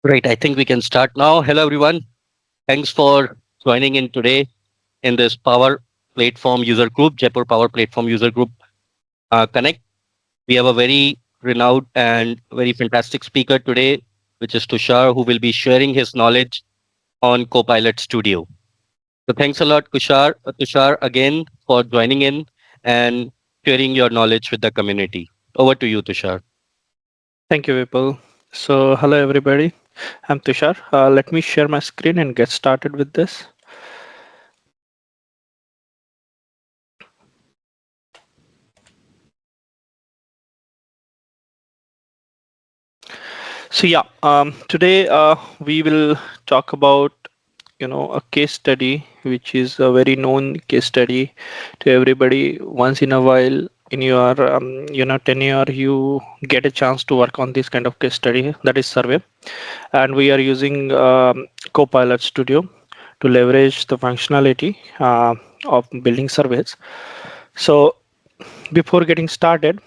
Right, I think we can start now. Hello, everyone. Thanks for joining in today in this Power Platform User Group, Jaipur Power Platform User Group Connect. We have a very renowned and very fantastic speaker today, which is Tushar, who will be sharing his knowledge on Copilot Studio. So, thanks a lot, Tushar, again for joining in and sharing your knowledge with the community. Over to you, Tushar. Thank you, Vipul. So, hello everybody. I'm Tushar. Let me share my screen and get started with this. Today we will talk about a case study, which is a very known case study to everybody. Once in a while, in your tenure, you get a chance to work on this kind of case study. That is survey, and we are using Copilot Studio to leverage the functionality of building surveys. So before getting started,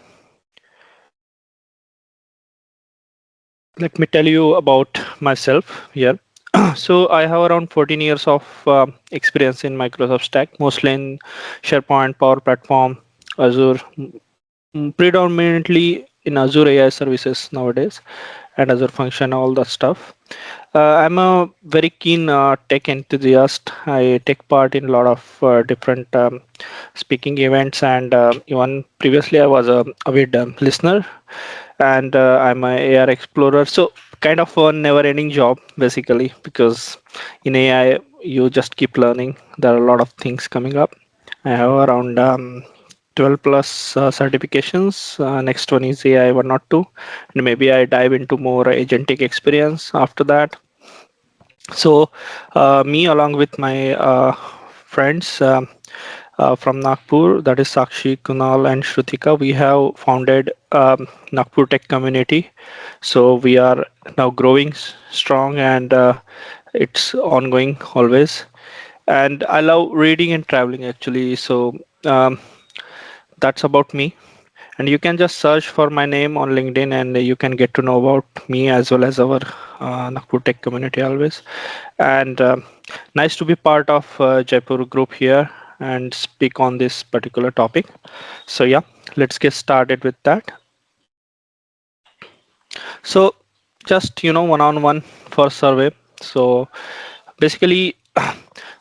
let me tell you about myself here. So I have around 14 years of experience in Microsoft Stack, mostly in SharePoint, Power Platform, Azure, predominantly in Azure AI services nowadays, and Azure Function, all that stuff. I'm a very keen tech enthusiast. I take part in a lot of different speaking events, and even previously I was a avid listener, and I'm a AR explorer. So kind of a never-ending job basically, because in AI you just keep learning. There are a lot of things coming up. I have around 12 plus certifications. Next one is AI 102, and maybe I dive into more agentic experience after that. So, me along with my friends from Nagpur, that is Sakshi, Kunal, and Shrutika, we have founded Nagpur Tech Community. So we are now growing strong, and it's ongoing always. And I love reading and traveling actually. So that's about me. And you can just search for my name on LinkedIn, and you can get to know about me as well as our Nagpur Tech community always. And nice to be part of Jaipur group here and speak on this particular topic. So yeah, let's get started with that. So just one-on-one for survey. So basically,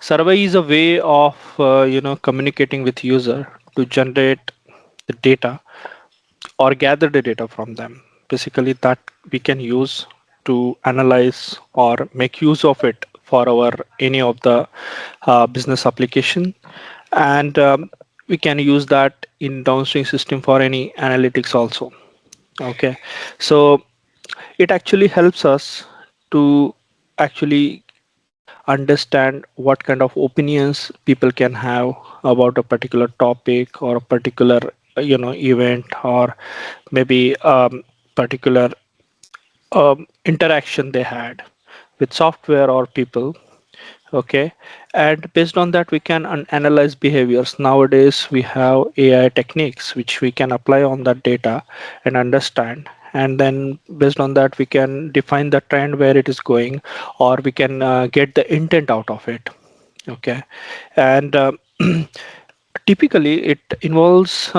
survey is a way of communicating with user to generate the data or gather the data from them. Basically, that we can use to analyze or make use of it for our any of the business application, and we can use that in downstream system for any analytics also. Okay, so it actually helps us to actually understand what kind of opinions people can have about a particular topic or a particular event, or maybe particular interaction they had with software or people. Okay, and based on that we can analyze behaviors. Nowadays we have AI techniques which we can apply on that data and understand, and then based on that we can define the trend where it is going, or we can get the intent out of it. Okay, and typically it involves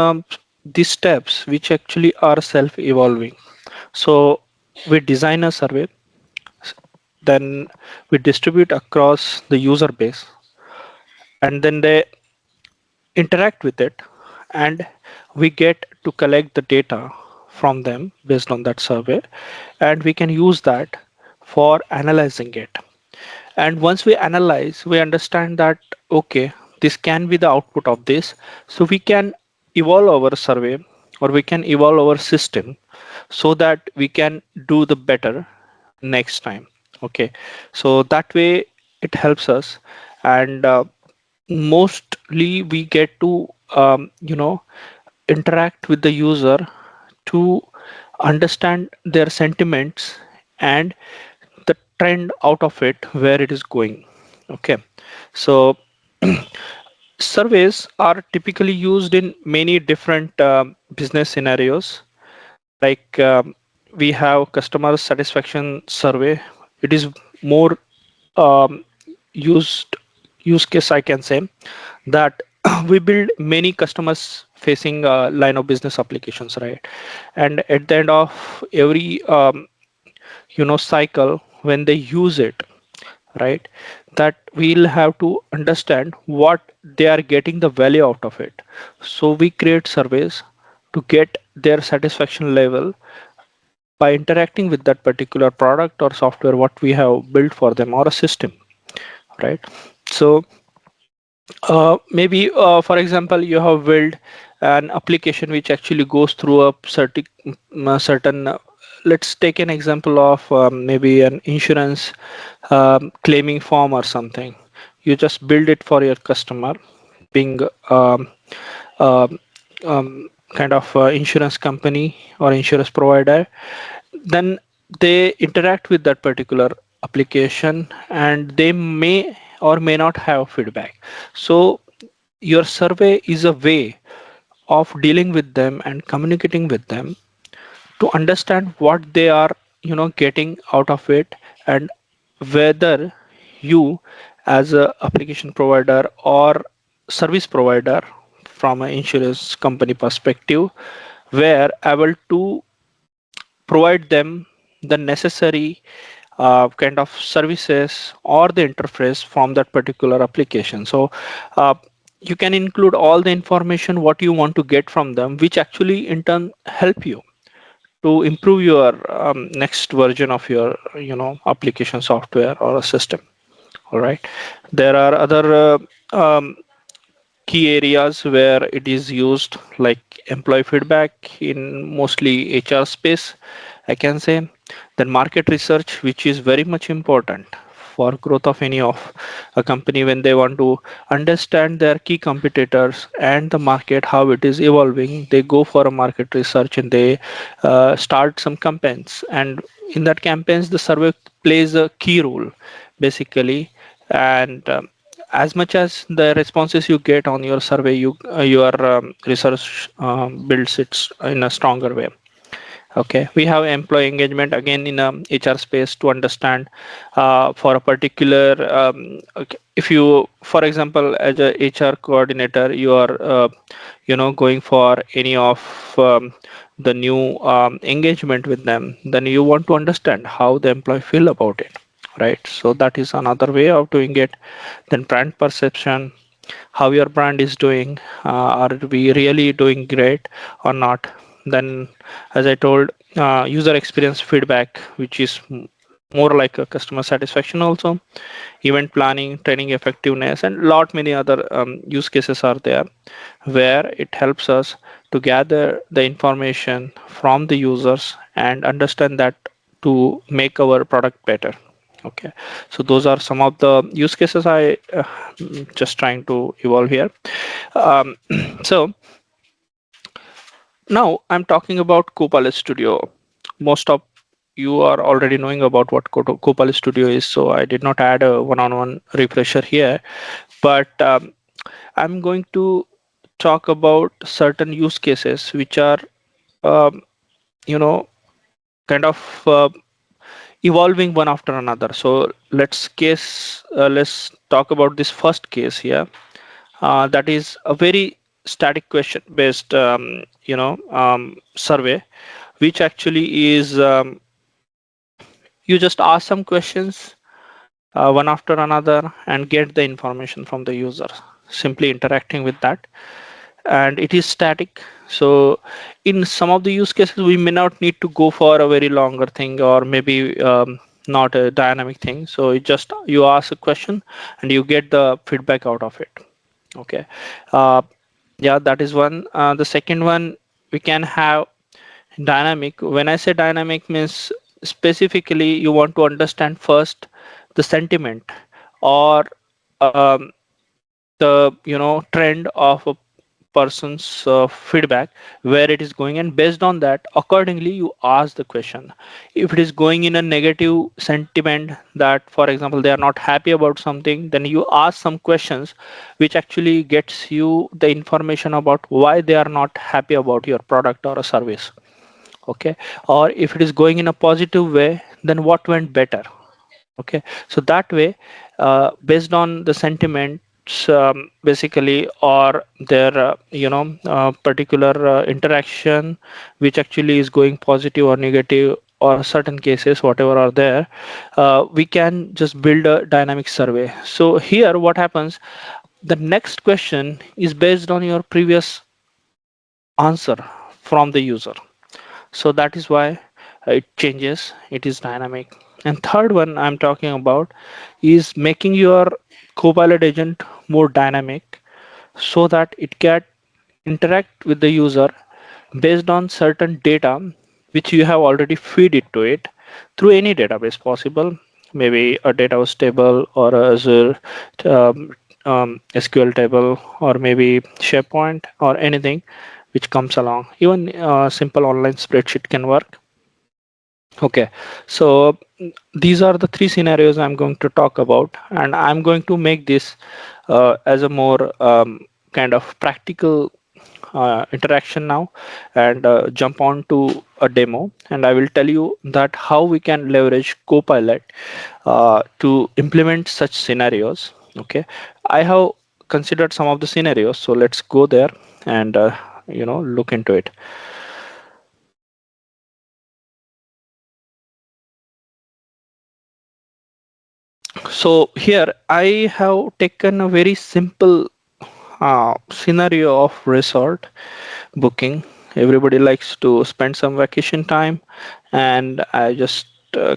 these steps which actually are self-evolving. So we design a survey, then we distribute across the user base, and then they interact with it, and we get to collect the data from them based on that survey, and we can use that for analyzing it. And once we analyze, we understand that okay, this can be the output of this, so we can evolve our survey, or we can evolve our system so that we can do the better next time. Okay, so that way it helps us, and mostly we get to interact with the user to understand their sentiments and the trend out of it, where it is going. Okay, so surveys are typically used in many different business scenarios. Like we have customer satisfaction survey, it is more um, used use case, I can say, that we build many customers facing line of business applications, right? And at the end of every cycle, when they use it, right, that we'll have to understand what they are getting the value out of it. So we create surveys to get their satisfaction level by interacting with that particular product or software what we have built for them, or a system, right? So maybe for example, you have built an application which actually goes through a certain let's take an example of maybe an insurance claiming form or something. You just build it for your customer, being um, um, kind of insurance company or insurance provider. Then they interact with that particular application, and they may or may not have feedback. So your survey is a way of dealing with them and communicating with them to understand what they are getting out of it, and whether you as a application provider or service provider from an insurance company perspective were able to provide them the necessary kind of services or the interface from that particular application. So uh, you can include all the information what you want to get from them, which actually in turn help you to improve your next version of your application software or a system. All right, there are other key areas where it is used, like employee feedback in mostly HR space, I can say. Then market research, which is very much important for growth of any of a company, when they want to understand their key competitors and the market how it is evolving, they go for a market research and they start some campaigns, and in that campaigns the survey plays a key role basically. And as much as the responses you get on your survey, your research builds it in a stronger way. Okay, we have employee engagement again in a HR space to understand for a particular okay, if you, for example, as a HR coordinator, you are going for any of the new engagement with them, then you want to understand how the employee feel about it, right? So that is another way of doing it. Then brand perception, how your brand is doing, are we really doing great or not? Then, as I told, user experience feedback, which is more like a customer satisfaction also, event planning, training effectiveness, and lot many other use cases are there where it helps us to gather the information from the users and understand that to make our product better. Okay, so those are some of the use cases I just trying to evolve here. um, so now I'm talking about Copilot Studio. Most of you are already knowing about what Copilot Studio is, so I did not add a one-on-one refresher here. But I'm going to talk about certain use cases which are, um, you know, kind of evolving one after another. So let's talk about this first case here. That is a very static question based, survey, which actually is you just ask some questions one after another and get the information from the user, simply interacting with that, and it is static. So in some of the use cases we may not need to go for a very longer thing, or maybe not a dynamic thing. So it just, you ask a question and you get the feedback out of it. Okay, uh, yeah, that is one. The second one, we can have dynamic. When I say dynamic, means specifically you want to understand first the sentiment, or um, the trend of a person's feedback, where it is going, and based on that accordingly you ask the question. If it is going in a negative sentiment, that for example they are not happy about something, then you ask some questions which actually gets you the information about why they are not happy about your product or a service. Okay, or if it is going in a positive way, then what went better. Okay, so that way, based on the sentiments, basically, or their particular interaction, which actually is going positive or negative, or certain cases whatever are there, we can just build a dynamic survey. So here what happens, the next question is based on your previous answer from the user. So that is why it changes, it is dynamic. And third one I'm talking about is making your Copilot agent more dynamic, so that it can interact with the user based on certain data which you have already feed it to it through any database possible, maybe a database table or a Azure SQL table, or maybe SharePoint or anything which comes along. Even simple online spreadsheet can work. Okay, so these are the three scenarios I'm going to talk about, and I'm going to make this as a more kind of practical interaction now, and jump on to a demo, and I will tell you that how we can leverage Copilot to implement such scenarios. Okay, I have considered some of the scenarios, so let's go there and look into it. So here I have taken a very simple scenario of resort booking. Everybody likes to spend some vacation time, and I just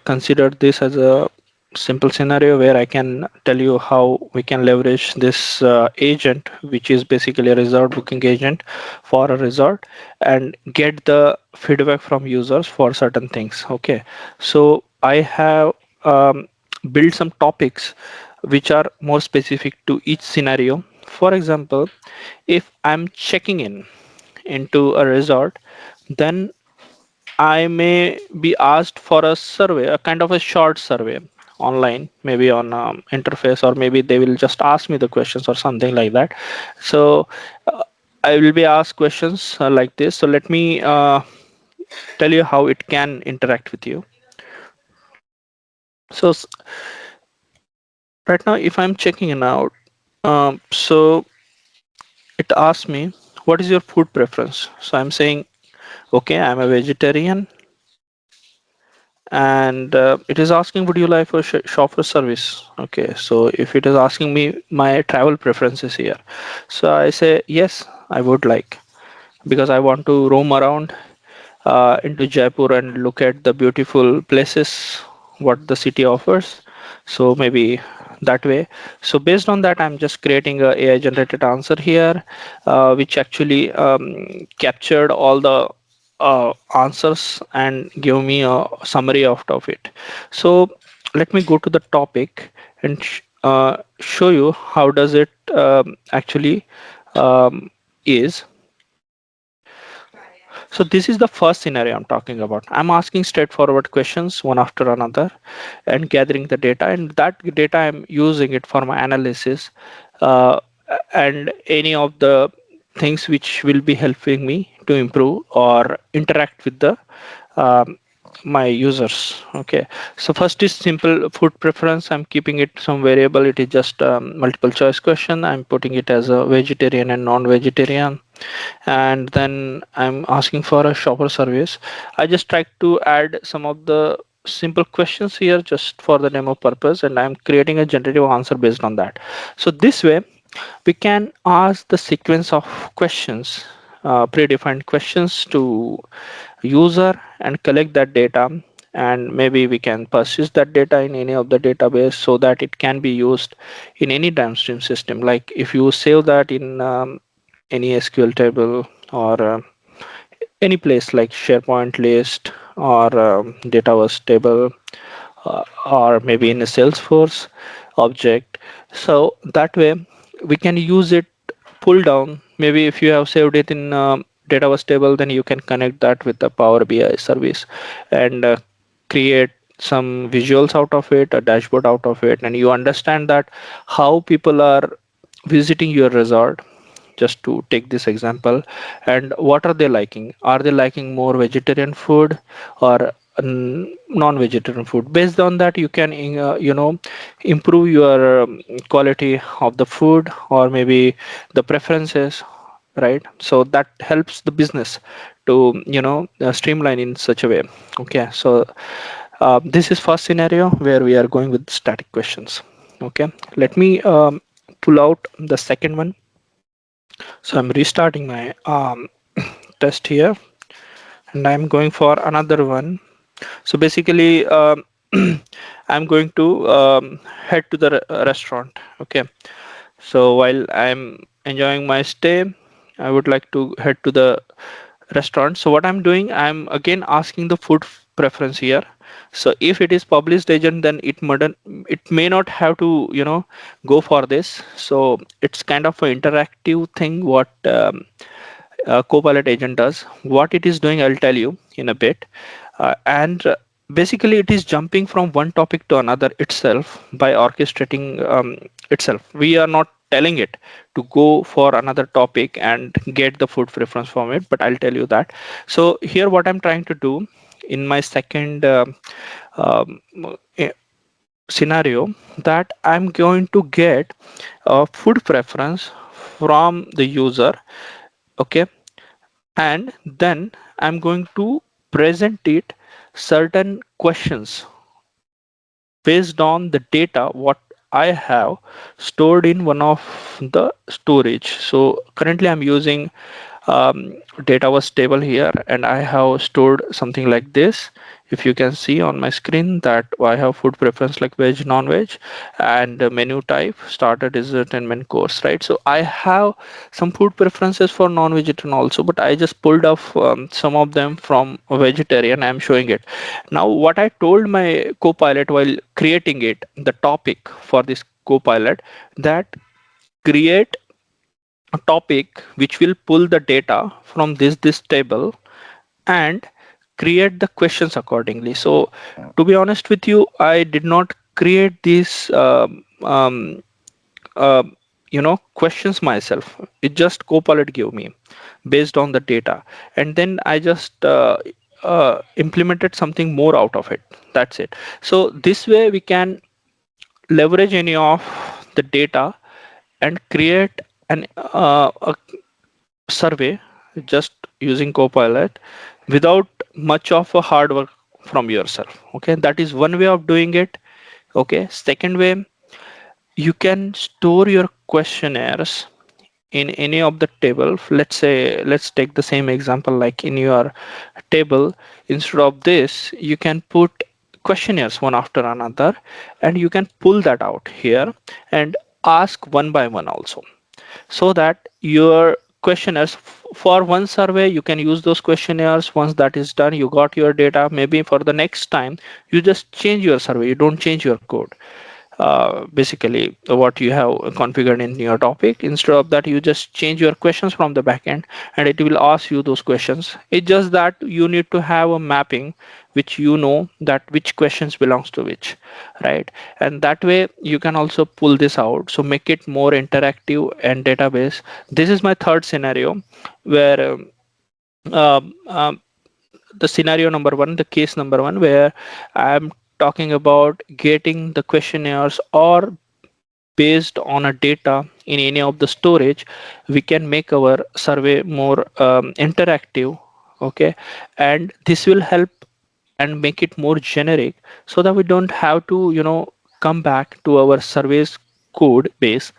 considered this as a simple scenario where I can tell you how we can leverage this agent, which is basically a resort booking agent for a resort, and get the feedback from users for certain things. Okay, so I have built some topics which are more specific to each scenario. For example, if I'm checking in into a resort, then I may be asked for a survey, a kind of a short survey online, maybe on interface, or maybe they will just ask me the questions or something like that. So uh, I will be asked questions like this. So let me tell you how it can interact with you. So right now, if I'm checking in out, so it asks me, what is your food preference? So I'm saying, okay, I'm a vegetarian, and it is asking, would you like for shop for service? Okay, so if it is asking me my travel preferences here, so I say yes, I would like, because I want to roam around into Jaipur and look at the beautiful places what the city offers. So maybe that way. So based on that, I'm just creating a AI generated answer here, which actually captured all the answers and give me a summary out of it. So let me go to the topic and show you how does it actually is. So this is the first scenario I'm talking about. I'm asking straightforward questions one after another and gathering the data, and that data I'm using it for my analysis, uh, and any of the things which will be helping me to improve or interact with the um, my users. Okay, so first is simple food preference. I'm keeping it some variable. It is just multiple choice question. I'm putting it as a vegetarian and non-vegetarian, and then I'm asking for a shopper service. I just try to add some of the simple questions here just for the demo purpose, and I'm creating a generative answer based on that. So this way we can ask the sequence of questions, predefined questions to user, and collect that data, and maybe we can persist that data in any of the database so that it can be used in any downstream system. Like if you save that in any SQL table, or any place like SharePoint list, or Dataverse table, or maybe in a Salesforce object. So that way we can use it, pull down. Maybe if you have saved it in Dataverse table, then you can connect that with the Power BI service, and create some visuals out of it, a dashboard out of it, and you understand that how people are visiting your resort, just to take this example, and what are they liking. Are they liking more vegetarian food, or non-vegetarian food. Based on that, you can improve your quality of the food, or maybe the preferences, right? So that helps the business to streamline in such a way. Okay, so this is first scenario where we are going with static questions. Okay, let me pull out the second one. So I'm restarting my test here, and I'm going for another one. So basically, I'm going to head to the restaurant. Okay. So while I'm enjoying my stay, I would like to head to the restaurant. So what I'm doing, I'm again asking the food preference here. So if it is published agent, then it may not have to go for this. So it's kind of an interactive thing. What Copilot agent does. What it is doing, I'll tell you in a bit. And basically, it is jumping from one topic to another itself by orchestrating itself. We are not telling it to go for another topic and get the food preference from it, but I'll tell you that. So here, what I'm trying to do in my second um, eh, scenario, that I'm going to get a food preference from the user. Okay, and then I'm going to present it certain questions based on the data what I have stored in one of the storage. So currently I'm using data was stable here, and I have stored something like this. If you can see on my screen that I have food preference like veg, non-veg, and menu type, starter, dessert, and main course, right? So I have some food preferences for non-vegetarian also, but I just pulled off some of them from a vegetarian. I'm showing it now. What I told my copilot while creating it, the topic for this copilot, that create a topic which will pull the data from this table and create the questions accordingly. So to be honest with you, I did not create these uh, questions myself. It just Copilot gave me based on the data, and then I just implemented something more out of it. That's it. So this way we can leverage any of the data and create a survey just using Copilot without much of a hard work from yourself. Okay, that is one way of doing it. Okay, second way, you can store your questionnaires in any of the table. Let's say, let's take the same example, like in your table, instead of this you can put questionnaires one after another, and you can pull that out here and ask one by one also, so that your questionnaires for one survey, you can use those questionnaires. Once that is done, you got your data. Maybe for the next time you just change your survey, you don't change your code. Basically what you have configured in your topic, instead of that you just change your questions from the backend, and it will ask you those questions. It's just that you need to have a mapping which that which questions belongs to which, right? And that way you can also pull this out, so make it more interactive and database. This is my third scenario where um, um, the scenario number one, the case number one, where I'm talking about getting the questionnaires, or based on a data in any of the storage, we can make our survey more interactive. Okay, and this will help and make it more generic, so that we don't have to come back to our surveys code base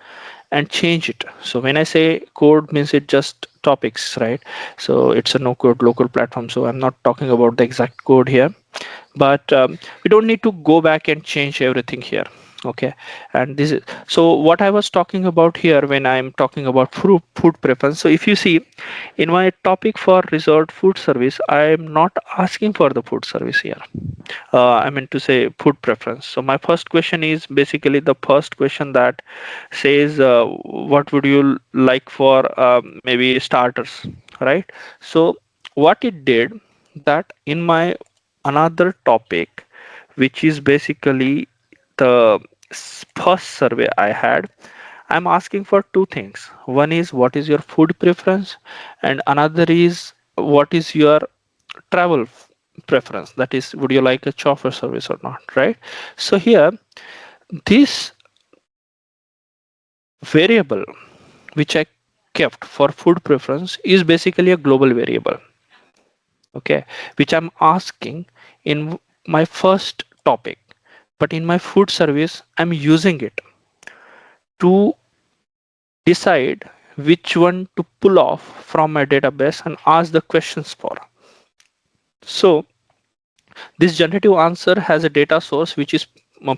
and change it. So when I say code, means it just topics, right? So it's a no code local platform, so I'm not talking about the exact code here, but we don't need to go back and change everything here. Okay, and this is so what I was talking about here when I'm talking about food preference. So if you see in my topic for resort food service, I am not asking for the food service here. I meant to say food preference. So my first question is basically the first question that says, what would you like for maybe starters, right? So what it did, that in my another topic, which is basically the first survey I had, I'm asking for two things. One is what is your food preference, and another is what is your travel preference, that is, would you like a chauffeur service or not, right? So here, this variable which I kept for food preference is basically a global variable, okay, which I'm asking in my first topic, but in my food service I'm using it to decide which one to pull off from my database and ask the questions for. So this generative answer has a data source which is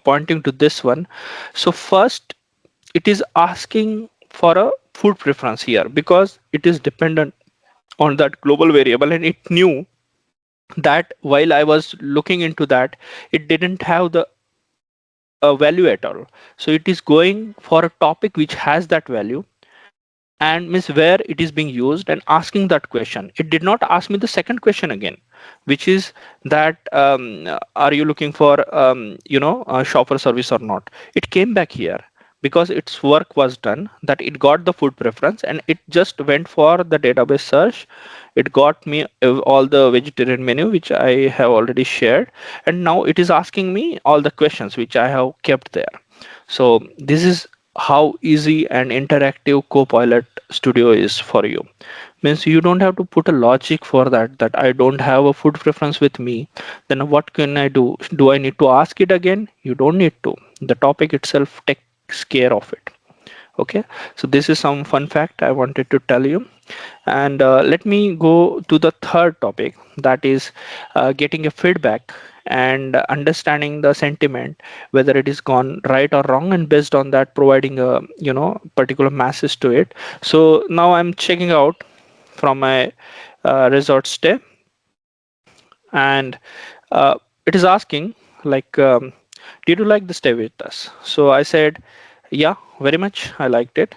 pointing to this one. So first it is asking for a food preference here because it is dependent on that global variable, and it knew that while I was looking into that, it didn't have the value at all. So it is going for a topic which has that value and means where it is being used and asking that question. It did not ask me the second question again, which is that are you looking for a shopper service or not. It came back here because its work was done, that it got the food preference and it just went for the database search. It got me all the vegetarian menu which I have already shared, and now it is asking me all the questions which I have kept there. So this is how easy and interactive Copilot Studio is for you. Means you don't have to put a logic for that I don't have a food preference with me, then what can I do? Do I need to ask it again? You don't need to. The topic itself takes care of it. Okay, so this is some fun fact I wanted to tell you. And let me go to the third topic, that is getting a feedback and understanding the sentiment, whether it is gone right or wrong, and based on that providing a particular message to it. So now I'm checking out from my resort stay, and it is asking like, did you like the stay with us? So I said, yeah, very much I liked it.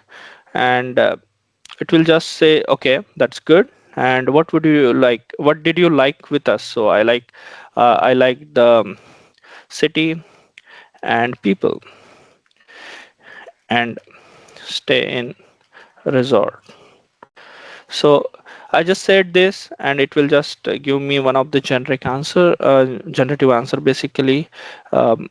And it will just say, okay, that's good. And what would you like, what did you like with us? So I like the city and people and stay in resort. So I just said this, and it will just give me one of the generative answer basically. um,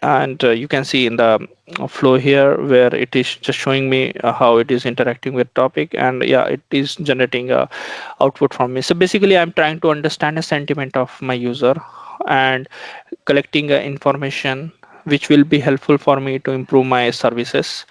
and you can see in the flow here where it is just showing me how it is interacting with topic, and yeah, it is generating a output from me. So basically I'm trying to understand the sentiment of my user and collecting information which will be helpful for me to improve my services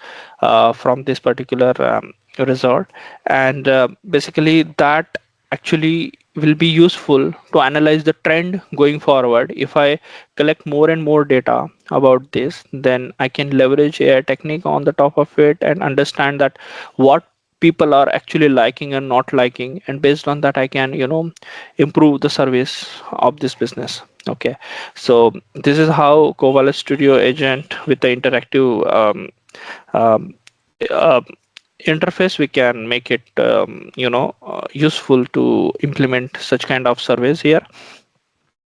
from this particular resort. And basically that actually will be useful to analyze the trend going forward. If I collect more and more data about this, then I can leverage AI technique on the top of it and understand that what people are actually liking and not liking, and based on that I can improve the service of this business. Okay, so this is how Copilot Studio agent with the interactive um, uh, interface we can make it useful to implement such kind of surveys here.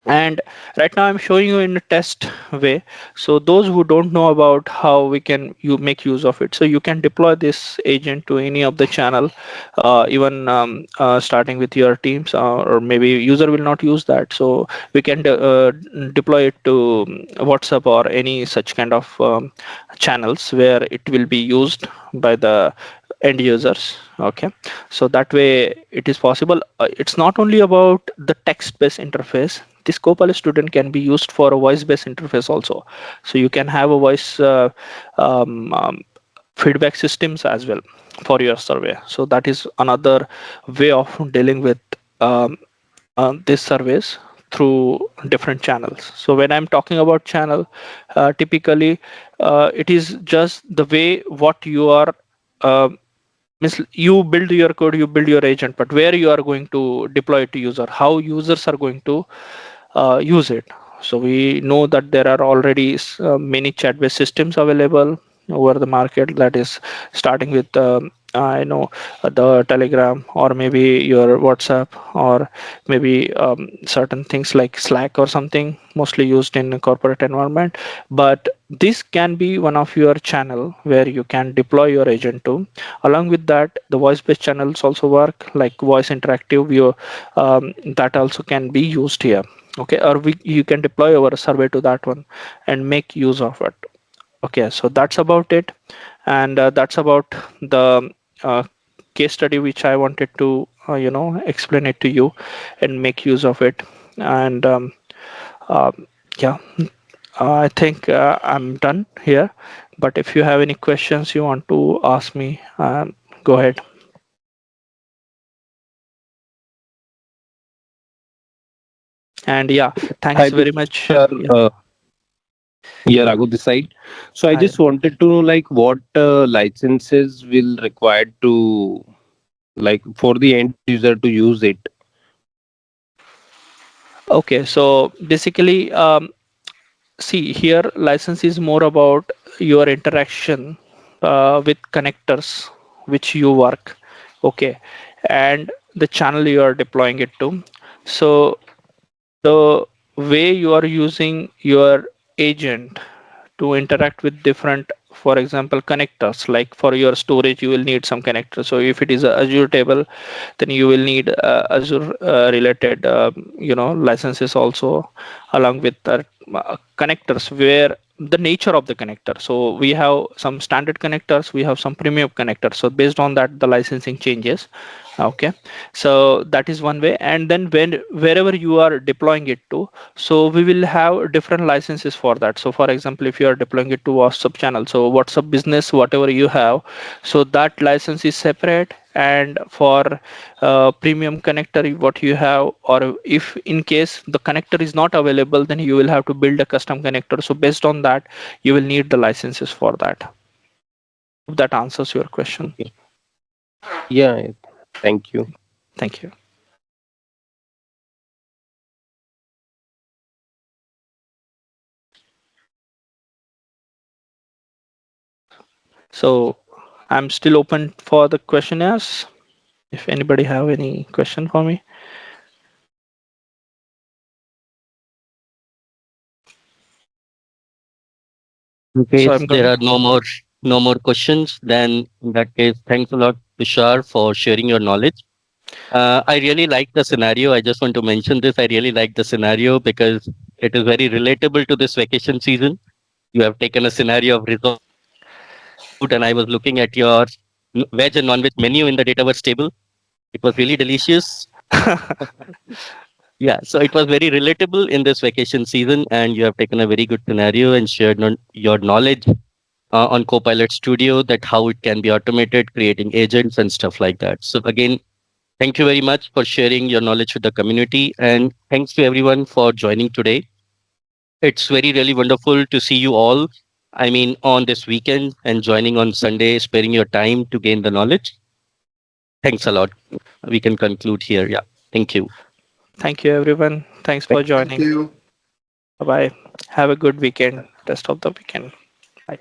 And right now I'm showing you in a test way, so those who don't know about how we can you make use of it, so you can deploy this agent to any of the channel, even starting with your teams, or maybe user will not use that, so we can deploy it to WhatsApp or any such kind of channels where it will be used by the end users. Okay, so that way it is possible. It's not only about the text based interface. This Copilot student can be used for a voice based interface also, so you can have a voice um, um, feedback systems as well for your survey. So that is another way of dealing with these surveys through different channels. So when I'm talking about channel, typically it is just the way what you are uh, means you build your code, you build your agent, but where you are going to deploy it to user, how users are going to use it. So we know that there are already many chat based systems available over the market, that is starting with I know the Telegram or maybe your WhatsApp or maybe certain things like Slack or something, mostly used in corporate environment. But this can be one of your channel where you can deploy your agent to. Along with that, the voice-based channels also work, like voice interactive. That also can be used here. Okay, or you can deploy our survey to that one and make use of it. Okay, so that's about it, and that's about the uh, case study which I wanted to explain it to you and make use of it. And uh, yeah, I think I'm done here. But if you have any questions you want to ask me, go ahead. And yeah, Hi, thanks very much. Tushar. Yeah, Yeah, Raghu this side. So I hi. just wanted to know like what licenses will required to like for the end user to use it. Okay, so basically, see, here license is more about your interaction with connectors which you work, okay, and the channel you are deploying it to. So the way you are using your agent to interact with different, for example, connectors, like for your storage you will need some connectors. So if it is a Azure table, then you will need Azure related licenses also, along with connectors where the nature of the connector. So we have some standard connectors, we have some premium connectors, so based on that the licensing changes. Okay, so that is one way. And then wherever you are deploying it to, so we will have different licenses for that. So for example, if you are deploying it to WhatsApp channel, so WhatsApp business, whatever you have, so that license is separate. And for premium connector what you have, or if in case the connector is not available, then you will have to build a custom connector. So based on that you will need the licenses for that. If that answers your question. Okay. Yeah. Thank you. Thank you. So I'm still open for the questionnaires. If anybody have any question for me. In So case I'm there going. are no more questions, then in that case, thanks a lot, Tushar, for sharing your knowledge. I really like the scenario. I just want to mention this. I really like the scenario because it is very relatable to this vacation season. You have taken a scenario of resort, and I was looking at your veg and non-veg menu in the Dataverse table. It was really delicious. Yeah, so it was very relatable in this vacation season, and you have taken a very good scenario and shared your knowledge on Copilot Studio, that how it can be automated, creating agents and stuff like that. So again, thank you very much for sharing your knowledge with the community, and thanks to everyone for joining today. It's very really wonderful to see you all. I mean, on this weekend and joining on Sunday, sparing your time to gain the knowledge. Thanks a lot. We can conclude here. Yeah. Thank you. Thank you, everyone. Thanks for Thank joining. Bye bye. Have a good weekend. Rest of the weekend. Bye.